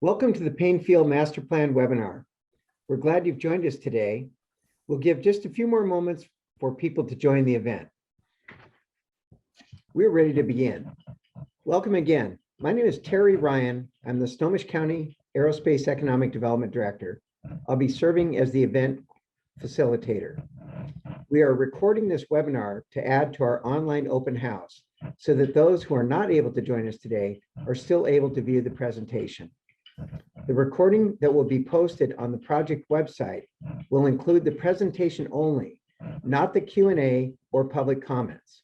Welcome to the Paine Field Master Plan webinar. We're glad you've joined us today. We'll give just a few more moments for people to join the event. We're ready to begin. Welcome again. My name is Terry Ryan. I'm the Snohomish County Aerospace Economic Development Director. I'll be serving as the event facilitator. We are recording this webinar to add to our online open house so that those who are not able to join us today are still able to view the presentation. The recording that will be posted on the project website will include the presentation only, not the Q&A or public comments.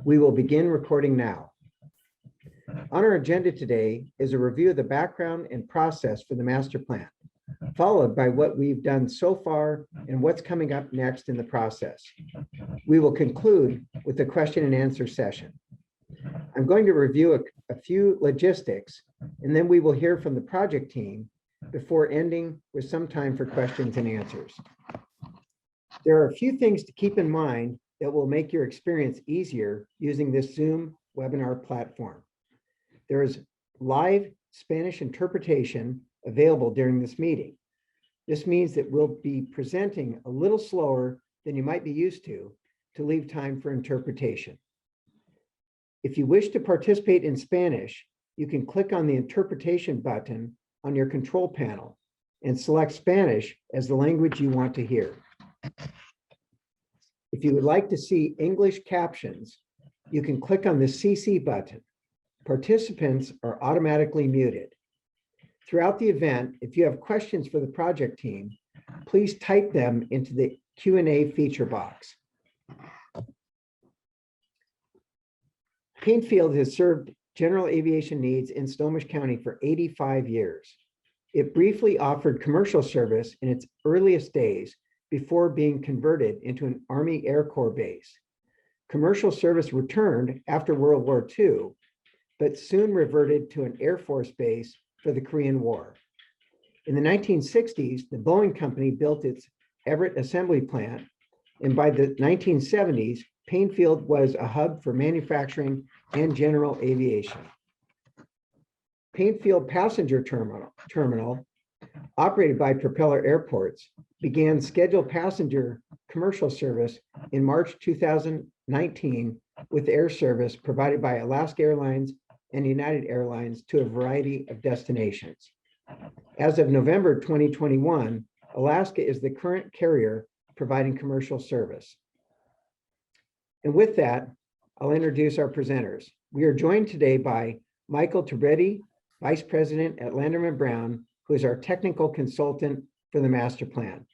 We will begin recording now. On our agenda today is a review of the background and process for the master plan, followed by what we've done so far and what's coming up next in the process. We will conclude with a question and answer session. I'm going to review a few logistics, and then we will hear from the project team before ending with some time for questions and answers. There are a few things to keep in mind that will make your experience easier using this Zoom webinar platform. There is live Spanish interpretation available during this meeting. This means that we'll be presenting a little slower than you might be used to leave time for interpretation. If you wish to participate in Spanish, you can click on the interpretation button on your control panel and select Spanish as the language you want to hear. If you would like to see English captions, you can click on the CC button. Participants are automatically muted. Throughout the event, if you have questions for the project team, please type them into the Q&A feature box. Paine Field has served general aviation needs in Snohomish County for 85 years. It briefly offered commercial service in its earliest days before being converted into an Army Air Corps base. Commercial service returned after World War II, but soon reverted to an Air Force base for the Korean War. In the 1960s, the Boeing Company built its Everett assembly plant, and by the 1970s, Paine Field was a hub for manufacturing and general aviation. Paine Field Passenger Terminal, operated by Propeller Airports, began scheduled passenger commercial service in March 2019 with air service provided by Alaska Airlines and United Airlines to a variety of destinations. As of November 2021, Alaska is the current carrier providing commercial service. And with that, I'll introduce our presenters. We are joined today by Michael Tabretti, Vice President at Landerman Brown, who is our technical consultant for the master plan.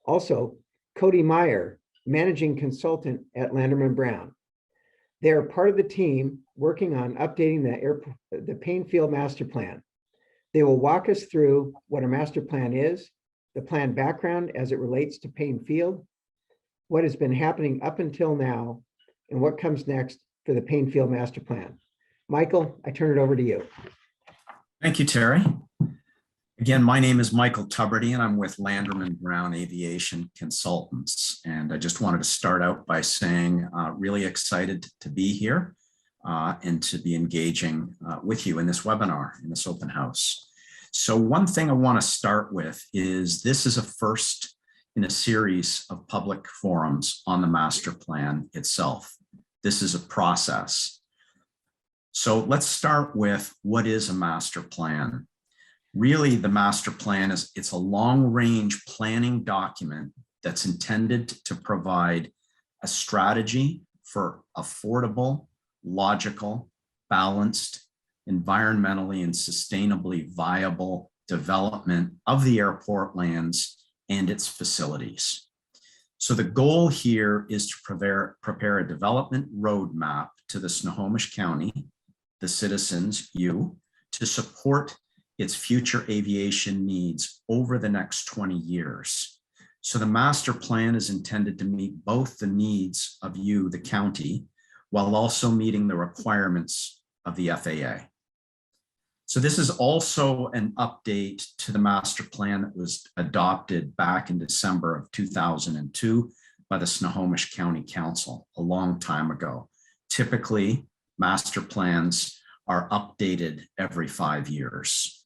Also, Cody Meyer, Managing Consultant at Landerman Brown. They are part of the team working on updating the Paine Field Master Plan. They will walk us through what a master plan is, the plan background as it relates to Paine Field, what has been happening up until now, and what comes next for the Paine Field Master Plan. Michael, I turn it over to you. Thank you, Terry. Again, my name is Michael Tabretti, and I'm with Landerman Brown Aviation Consultants. And I just wanted to start out by saying really excited to be here and to be engaging with you in this webinar, in this open house. So one thing I want to start with is this is a first in a series of public forums on the master plan itself. This is a process. So let's start with what is a master plan. Really, the master plan it's a long-range planning document that's intended to provide a strategy for affordable, logical, balanced, environmentally and sustainably viable development of the airport lands and its facilities. So the goal here is to prepare a development roadmap to the Snohomish County, the citizens, you, to support its future aviation needs over the next 20 years. So the master plan is intended to meet both the needs of you, the county, while also meeting the requirements of the FAA. So this is also an update to the master plan that was adopted back in December of 2002 by the Snohomish County Council a long time ago. Typically, master plans are updated every 5 years.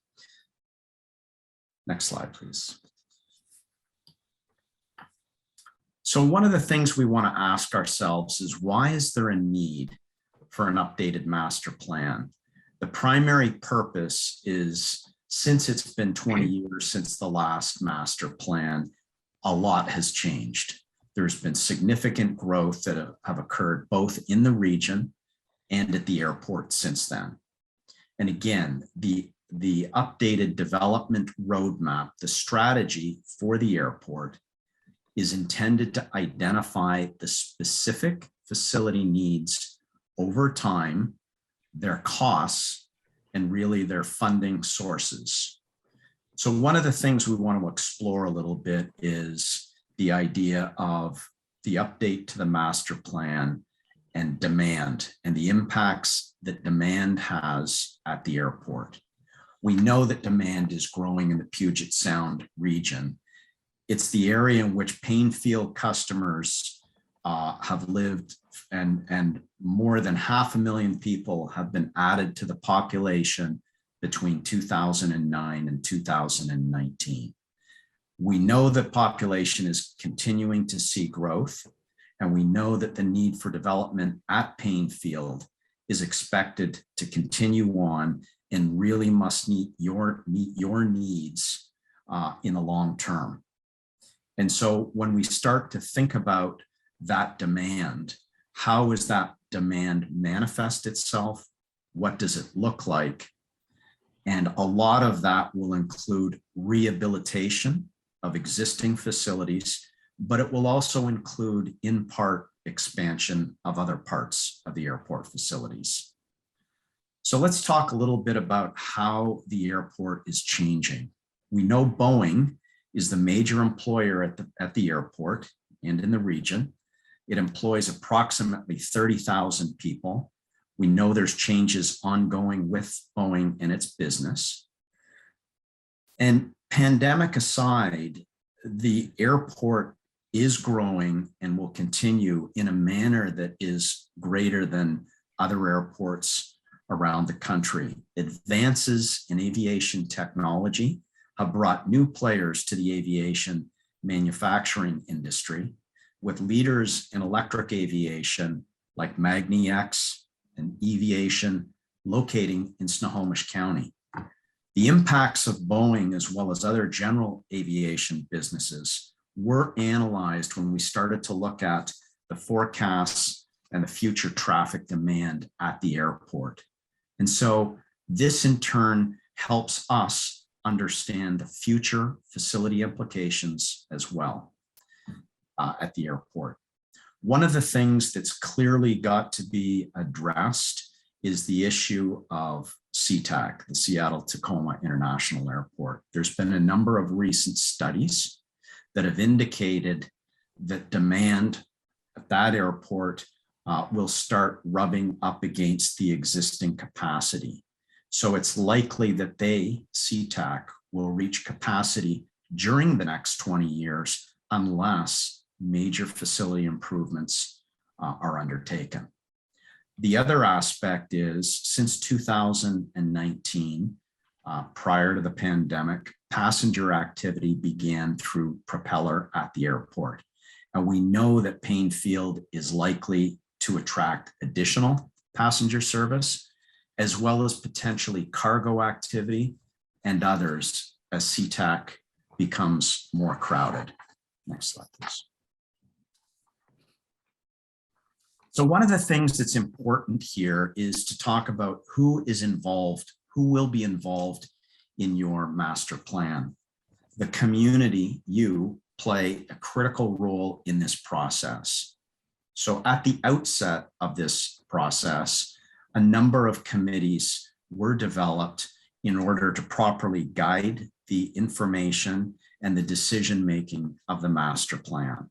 Next slide, please. So one of the things we want to ask ourselves is, why is there a need for an updated master plan? The primary purpose is, since it's been 20 years since the last master plan, a lot has changed. There's been significant growth that have occurred both in the region and at the airport since then. And again, the updated development roadmap, the strategy for the airport, is intended to identify the specific facility needs over time, their costs, and really their funding sources. So one of the things we want to explore a little bit is the idea of the update to the master plan and demand, and the impacts that demand has at the airport. We know that demand is growing in the Puget Sound region. It's the area in which Paine Field customers have lived, and more than 500,000 people have been added to the population between 2009 and 2019. We know that population is continuing to see growth, and we know that the need for development at Paine Field is expected to continue on and really must meet your needs in the long term. And so when we start to think about that demand, how is that demand manifest itself? What does it look like? And a lot of that will include rehabilitation of existing facilities, but it will also include, in part, expansion of other parts of the airport facilities. So let's talk a little bit about how the airport is changing. We know Boeing is the major employer at the airport and in the region. It employs approximately 30,000 people. We know there's changes ongoing with Boeing and its business. And pandemic aside, the airport is growing and will continue in a manner that is greater than other airports around the country. Advances in aviation technology have brought new players to the aviation manufacturing industry, with leaders in electric aviation like magniX and Eviation locating in Snohomish County. The impacts of Boeing, as well as other general aviation businesses, were analyzed when we started to look at the forecasts and the future traffic demand at the airport. And so this in turn helps us understand the future facility implications as well at the airport. One of the things that's clearly got to be addressed is the issue of SeaTac, the Seattle-Tacoma International Airport. There's been a number of recent studies that have indicated that demand at that airport will start rubbing up against the existing capacity. So it's likely that SeaTac, will reach capacity during the next 20 years unless major facility improvements are undertaken. The other aspect is, since 2019, prior to the pandemic, passenger activity began through propeller at the airport. And we know that Paine Field is likely to attract additional passenger service, as well as potentially cargo activity and others as SeaTac becomes more crowded. Next slide, please. So one of the things that's important here is to talk about who is involved, who will be involved in your master plan. The community, you, play a critical role in this process. So at the outset of this process, a number of committees were developed in order to properly guide the information and the decision-making of the master plan.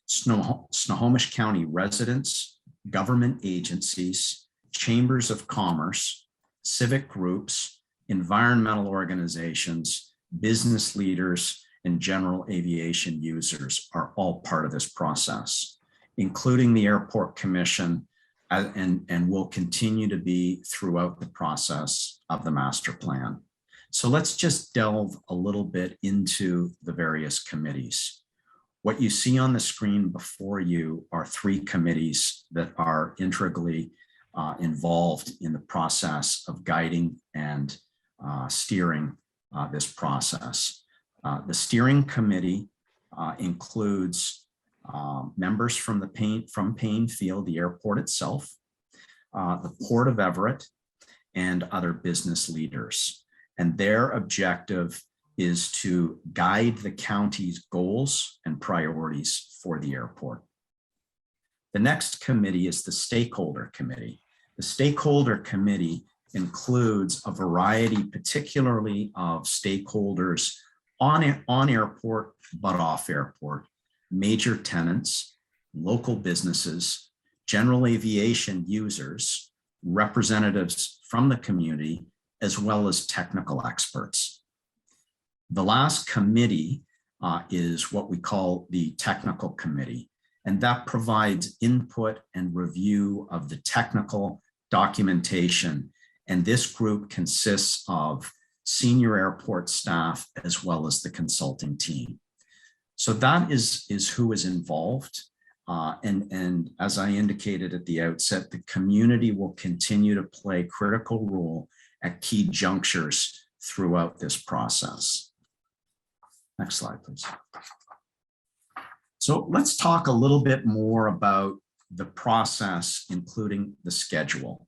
Snohomish County residents, government agencies, chambers of commerce, civic groups, environmental organizations, business leaders, and general aviation users are all part of this process, including the Airport Commission, and will continue to be throughout the process of the master plan. So let's just delve a little bit into the various committees. What you see on the screen before you are 3 committees that are integrally involved in the process of guiding and steering this process. The steering committee includes members from Paine Field, the airport itself, the Port of Everett, and other business leaders. And their objective is to guide the county's goals and priorities for the airport. The next committee is the Stakeholder Committee. The Stakeholder Committee includes a variety, particularly of stakeholders on airport, but off airport, major tenants, local businesses, general aviation users, representatives from the community, as well as technical experts. The last committee is what we call the Technical Committee, and that provides input and review of the technical documentation. And this group consists of senior airport staff as well as the consulting team. So that is who is involved. And as I indicated at the outset, the community will continue to play a critical role at key junctures throughout this process. Next slide, please. So let's talk a little bit more about the process, including the schedule.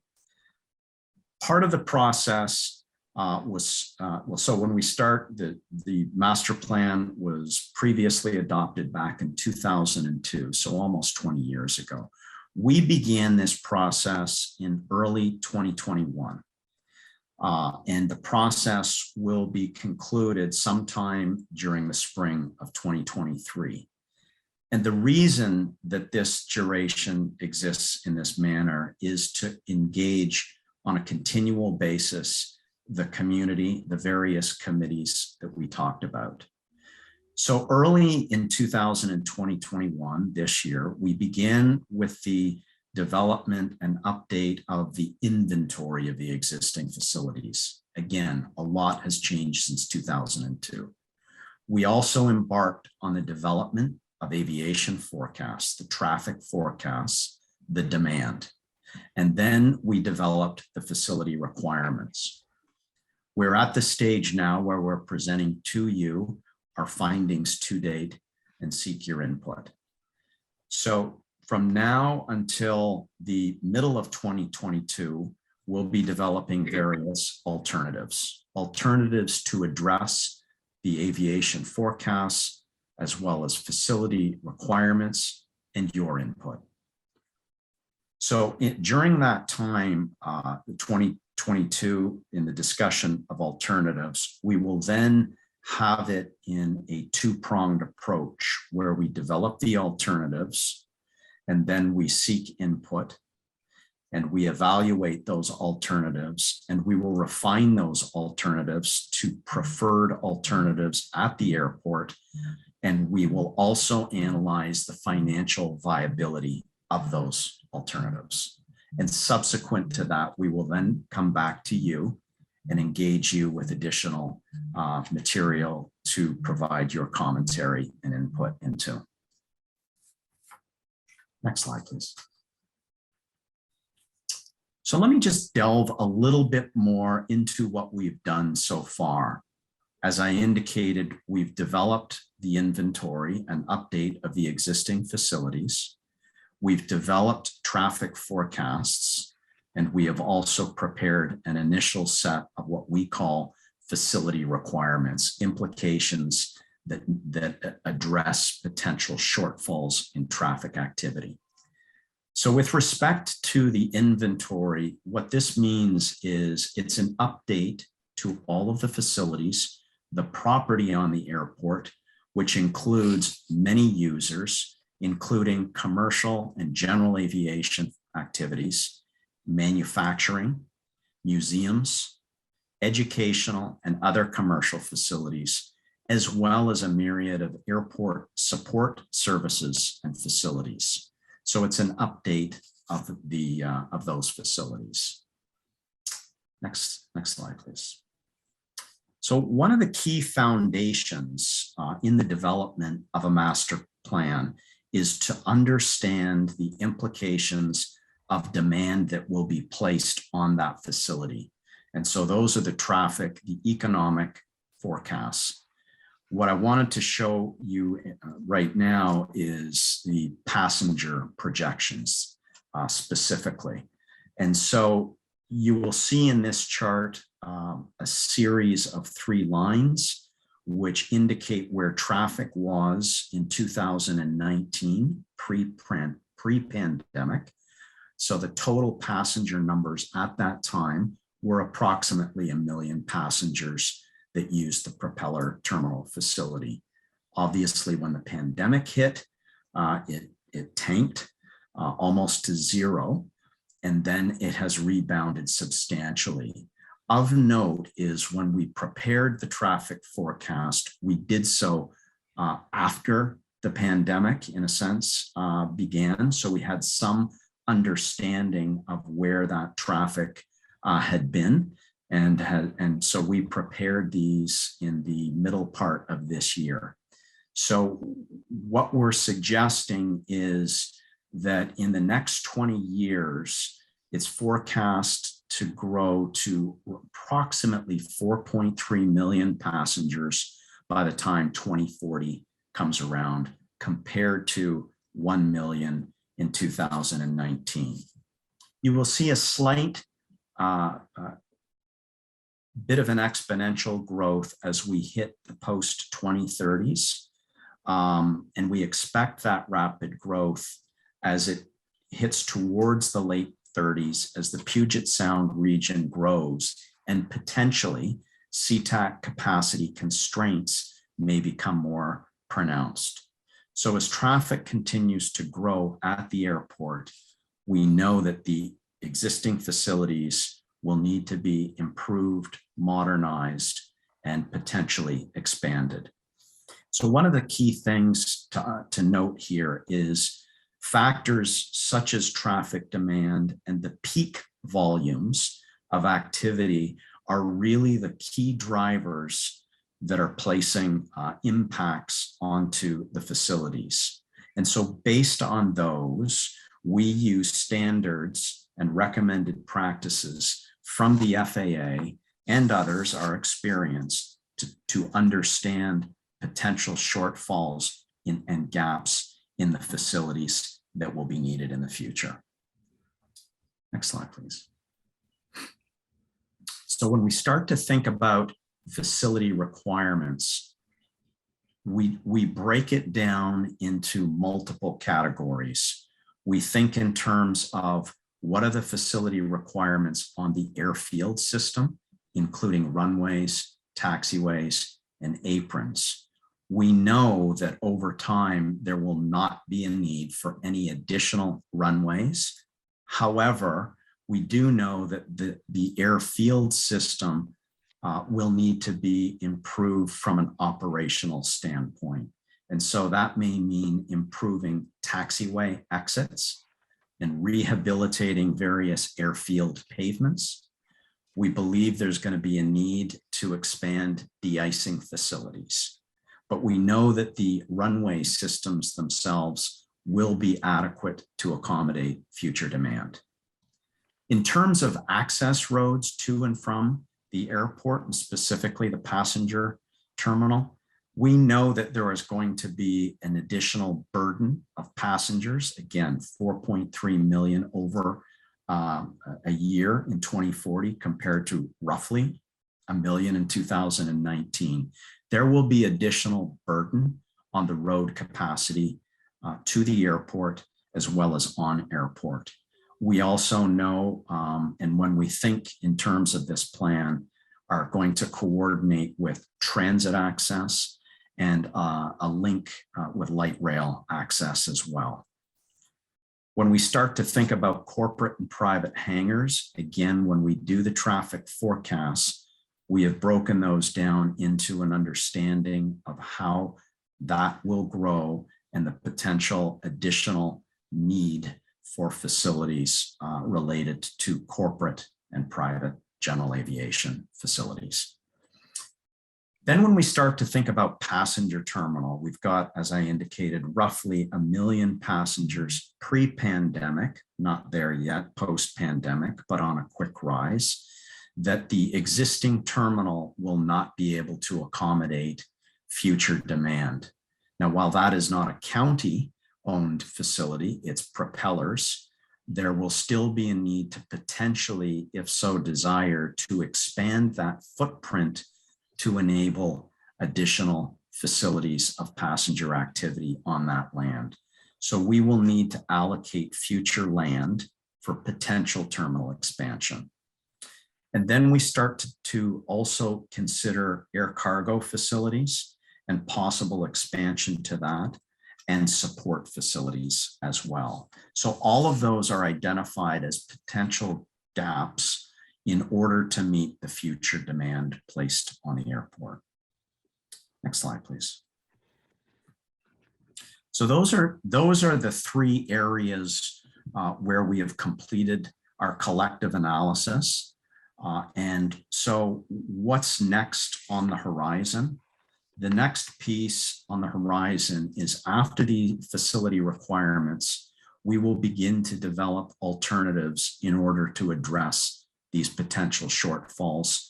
Part of the process so when we start, the master plan was previously adopted back in 2002, so almost 20 years ago. We began this process in early 2021. And the process will be concluded sometime during the spring of 2023. And the reason that this duration exists in this manner is to engage on a continual basis the community, the various committees that we talked about. So early in 2021, this year, we began with the development and update of the inventory of the existing facilities. Again, a lot has changed since 2002. We also embarked on the development of aviation forecasts, the traffic forecasts, the demand, and then we developed the facility requirements. We're at the stage now where we're presenting to you our findings to date and seek your input. So from now until the middle of 2022, we'll be developing various alternatives to address the aviation forecasts, as well as facility requirements and your input. So during that time, 2022, in the discussion of alternatives, we will then have it in a 2-pronged approach where we develop the alternatives and then we seek input and we evaluate those alternatives, and we will refine those alternatives to preferred alternatives at the airport. And we will also analyze the financial viability of those alternatives. And subsequent to that, we will then come back to you and engage you with additional material to provide your commentary and input into. Next slide, please. So let me just delve a little bit more into what we've done so far. As I indicated, we've developed the inventory and update of the existing facilities. We've developed traffic forecasts, and we have also prepared an initial set of what we call facility requirements, implications that address potential shortfalls in traffic activity. So with respect to the inventory, what this means is it's an update to all of the facilities, the property on the airport, which includes many users, including commercial and general aviation activities, manufacturing, museums, educational and other commercial facilities, as well as a myriad of airport support services and facilities. So it's an update of those facilities. Next slide, please. So one of the key foundations in the development of a master plan is to understand the implications of demand that will be placed on that facility. And so those are the traffic, the economic forecasts. What I wanted to show you right now is the passenger projections specifically. And so you will see in this chart a series of 3 lines which indicate where traffic was in 2019 pre-pandemic. So the total passenger numbers at that time were approximately 1 million passengers that used the propeller terminal facility. Obviously, when the pandemic hit, it tanked almost to 0, and then it has rebounded substantially. Of note is when we prepared the traffic forecast, we did so after the pandemic, in a sense, began. So we had some understanding of where that traffic had been. And so we prepared these in the middle part of this year. So what we're suggesting is that in the next 20 years, it's forecast to grow to approximately 4.3 million passengers by the time 2040 comes around, compared to 1 million in 2019. You will see a slight bit of an exponential growth as we hit the post-2030s. And we expect that rapid growth as it hits towards the late 30s as the Puget Sound region grows and potentially SeaTac capacity constraints may become more pronounced. So as traffic continues to grow at the airport, we know that the existing facilities will need to be improved, modernized, and potentially expanded. So one of the key things to note here is factors such as traffic demand and the peak volumes of activity are really the key drivers that are placing impacts onto the facilities. And so based on those, we use standards and recommended practices from the FAA and others, our experience, to understand potential shortfalls and gaps in the facilities that will be needed in the future. Next slide, please. So when we start to think about facility requirements, we break it down into multiple categories. We think in terms of what are the facility requirements on the airfield system, including runways, taxiways, and aprons. We know that over time, there will not be a need for any additional runways. However, we do know that the airfield system will need to be improved from an operational standpoint. And so that may mean improving taxiway exits and rehabilitating various airfield pavements. We believe there's going to be a need to expand de-icing facilities, but we know that the runway systems themselves will be adequate to accommodate future demand. In terms of access roads to and from the airport, and specifically the passenger terminal, we know that there is going to be an additional burden of passengers, again, 4.3 million over a year in 2040 compared to roughly 1 million in 2019. There will be additional burden on the road capacity to the airport as well as on airport. We also know, and when we think in terms of this plan, are going to coordinate with transit access and a link with light rail access as well. When we start to think about corporate and private hangars, again, when we do the traffic forecasts, we have broken those down into an understanding of how that will grow and the potential additional need for facilities related to corporate and private general aviation facilities. Then when we start to think about passenger terminal, we've got, as I indicated, roughly 1 million passengers pre-pandemic, not there yet, post-pandemic, but on a quick rise, that the existing terminal will not be able to accommodate future demand. Now, while that is not a county-owned facility, it's propellers, there will still be a need to potentially, if so desired, to expand that footprint to enable additional facilities of passenger activity on that land. So we will need to allocate future land for potential terminal expansion. And then we start to also consider air cargo facilities and possible expansion to that, and support facilities as well. So all of those are identified as potential gaps in order to meet the future demand placed on the airport. Next slide, please. So those are the 3 areas where we have completed our collective analysis. And so what's next on the horizon? The next piece on the horizon is, after the facility requirements, we will begin to develop alternatives in order to address these potential shortfalls,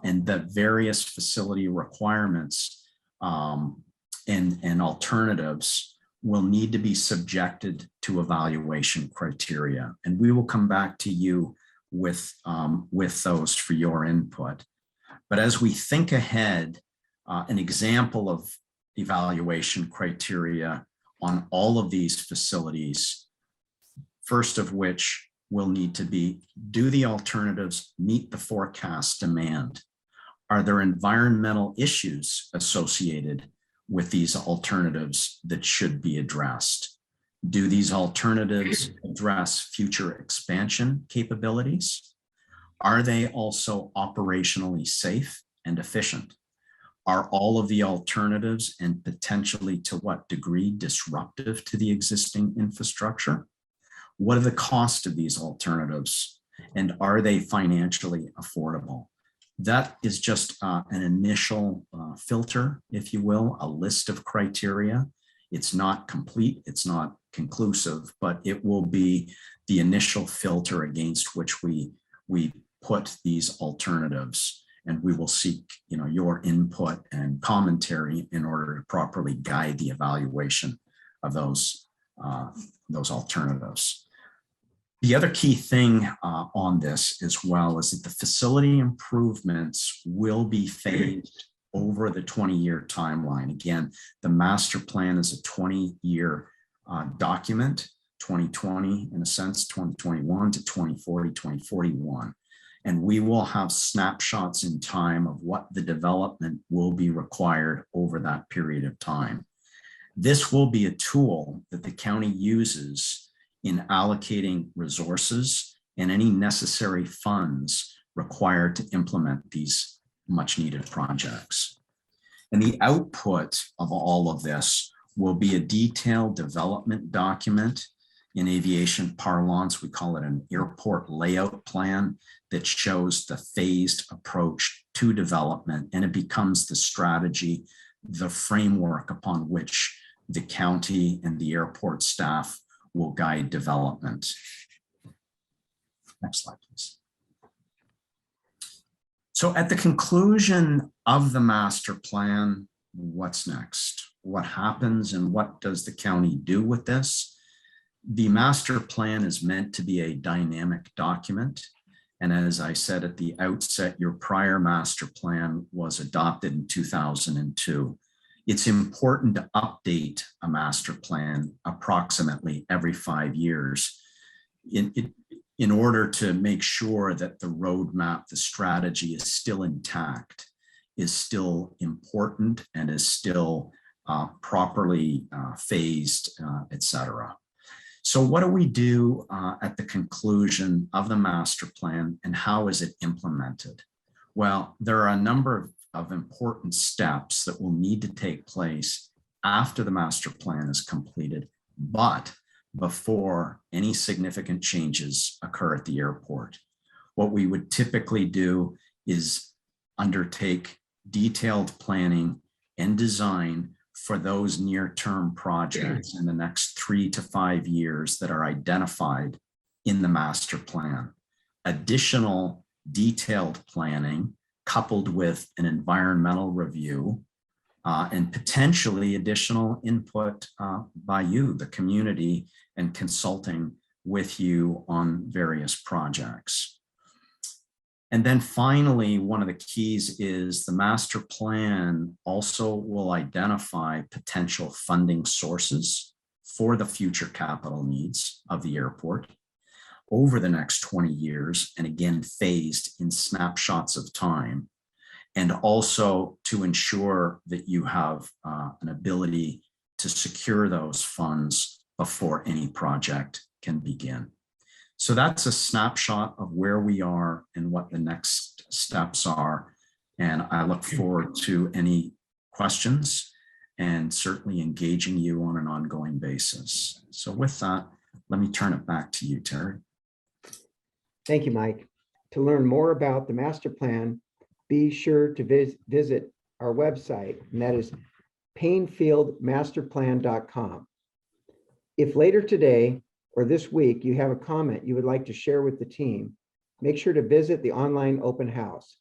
and the various facility requirements and alternatives will need to be subjected to evaluation criteria. And we will come back to you with those for your input. But as we think ahead, an example of evaluation criteria on all of these facilities, first of which will need to be, do the alternatives meet the forecast demand? Are there environmental issues associated with these alternatives that should be addressed? Do these alternatives address future expansion capabilities? Are they also operationally safe and efficient? Are all of the alternatives, and potentially to what degree, disruptive to the existing infrastructure? What are the costs of these alternatives, and are they financially affordable? That is just an initial filter, if you will, a list of criteria. It's not complete, it's not conclusive, but it will be the initial filter against which we put these alternatives. And we will seek, your input and commentary in order to properly guide the evaluation of those alternatives. The other key thing on this as well is that the facility improvements will be phased over the 20-year timeline. Again, the master plan is a 20-year document, 2020 in a sense, 2021 to 2040, 2041. And we will have snapshots in time of what the development will be required over that period of time. This will be a tool that the county uses in allocating resources and any necessary funds required to implement these much needed projects. And the output of all of this will be a detailed development document. In aviation parlance, we call it an airport layout plan that shows the phased approach to development, and it becomes the strategy, the framework upon which the county and the airport staff will guide development. Next slide, please. So at the conclusion of the master plan, what's next? What happens, and what does the county do with this? The master plan is meant to be a dynamic document. And as I said at the outset, your prior master plan was adopted in 2002. It's important to update a master plan approximately every 5 years in order to make sure that the roadmap, the strategy is still intact, is still important, and is still properly phased, et cetera. So what do we do at the conclusion of the master plan, and how is it implemented? Well, there are a number of important steps that will need to take place after the master plan is completed, but before any significant changes occur at the airport. What we would typically do is undertake detailed planning and design for those near-term projects in the next 3 to 5 years that are identified in the master plan. Additional detailed planning coupled with an environmental review and potentially additional input by you, the community, and consulting with you on various projects. And then finally, one of the keys is the master plan also will identify potential funding sources for the future capital needs of the airport over the next 20 years, and again, phased in snapshots of time, and also to ensure that you have an ability to secure those funds before any project can begin. So that's a snapshot of where we are and what the next steps are. And I look forward to any questions and certainly engaging you on an ongoing basis. So with that, let me turn it back to you, Terry. Thank you, Mike. To learn more about the master plan, be sure to visit our website, and that is painefieldmasterplan.com. If later today or this week you have a comment you would like to share with the team, make sure to visit the online open house.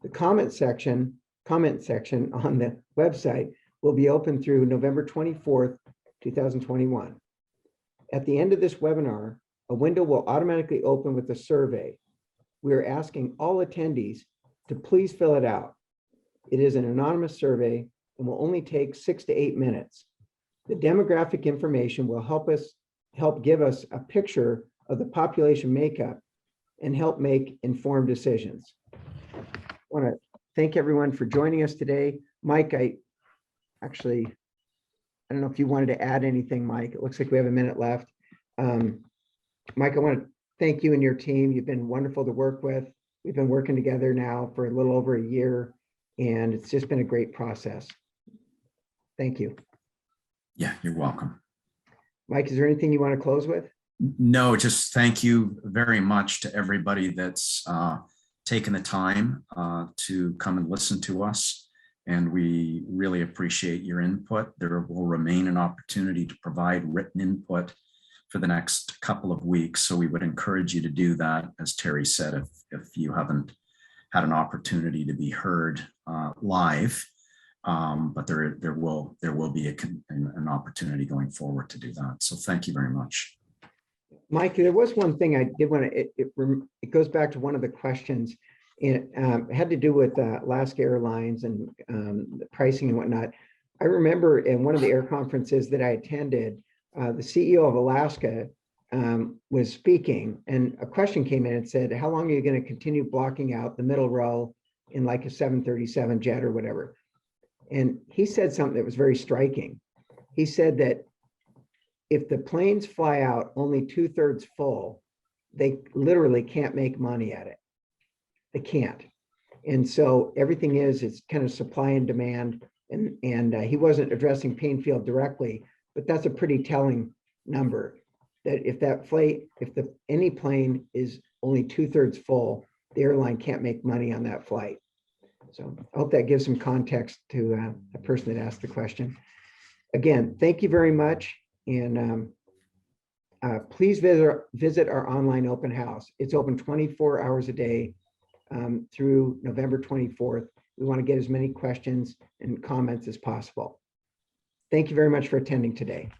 The comment section on the website will be open through November 24th, 2021. At the end of this webinar, a window will automatically open with a survey. We are asking all attendees to please fill it out. It is an anonymous survey and will only take 6 to 8 minutes. The demographic information will help give us a picture of the population makeup and help make informed decisions. I want to thank everyone for joining us today. Mike, I don't know if you wanted to add anything, Mike. It looks like we have a minute left. Mike, I want to thank you and your team. You've been wonderful to work with. We've been working together now for a little over a year, and it's just been a great process. Thank you. Yeah, you're welcome. Mike, is there anything you want to close with? No, just thank you very much to everybody that's taken the time to come and listen to us. And we really appreciate your input. There will remain an opportunity to provide written input for the next couple of weeks. So we would encourage you to do that, as Terry said, if you haven't had an opportunity to be heard live. But there will be an opportunity going forward to do that. So thank you very much. Mike, there was one thing I did want to, it goes back to one of the questions. It had to do with Alaska Airlines and the pricing and whatnot. I remember in one of the air conferences that I attended, the CEO of Alaska was speaking, and a question came in and said, how long are you going to continue blocking out the middle row in like a 737 jet or whatever? And he said something that was very striking. He said that if the planes fly out only 2/3 full, they literally can't make money at it. They can't. And so everything it's kind of supply and demand. And he wasn't addressing Paine Field directly, but that's a pretty telling number, that if any plane is only 2/3 full, the airline can't make money on that flight. So I hope that gives some context to the person that asked the question. Again, thank you very much. And please visit our online open house. It's open 24 hours a day through November 24th. We want to get as many questions and comments as possible. Thank you very much for attending today.